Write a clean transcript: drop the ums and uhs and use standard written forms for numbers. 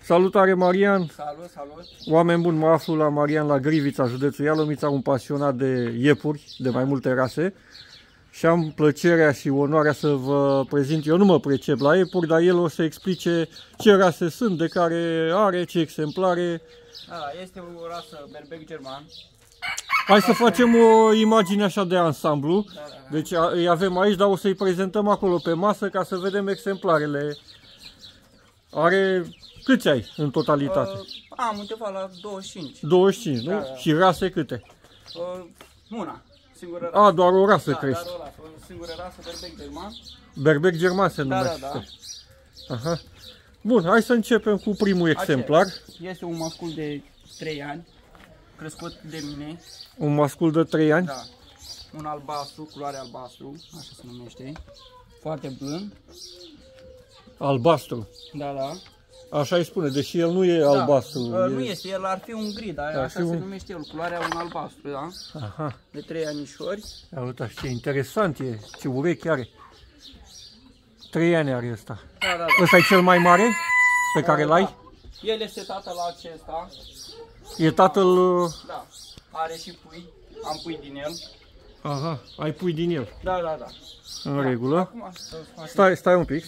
Salutare, Marian! Salut, salut! Oameni buni, mă aflu la Marian, la Grivița, județul Ialomița, un pasionat de iepuri, de mai multe rase. Și am plăcerea și onoarea să vă prezint, eu nu mă pricep la iepuri, dar el o să explice ce rase sunt, de care are, ce exemplare. Este o rasă berbec german. Hai să facem o imagine așa de ansamblu. Deci îi avem aici, dar o să-i prezentăm acolo pe masă ca să vedem exemplarele. Are... Câți ai în totalitate? Am undeva la 25. 25, nu? Da. Și rase câte? Una. Singură rasă. Doar o rasă crești. Doar o rasă. O singură rasă, berbec german. Berbec german se numește. Da. Aha. Bun, hai să începem cu primul exemplar. Este un mascul de 3 ani, crescut de mine. Un mascul de 3 ani? Da. Un albastru, culoare albastru, așa se numește. Foarte blând. Albastru. Da. Așa îi spune, deși el nu e albastru. Nu este, el ar fi un gri, dar așa se numește el, culoarea un albastru, da? Aha. De 3 anișori. Ia uitați ce interesant e, ce urechi are. 3 ani are ăsta. Da. Ăsta e cel mai mare pe care l-ai? El este tatăl la acesta. E tatăl... Da, are și pui, am pui din el. Aha, ai pui din el. Da. În regulă. Acum, Stai un pic,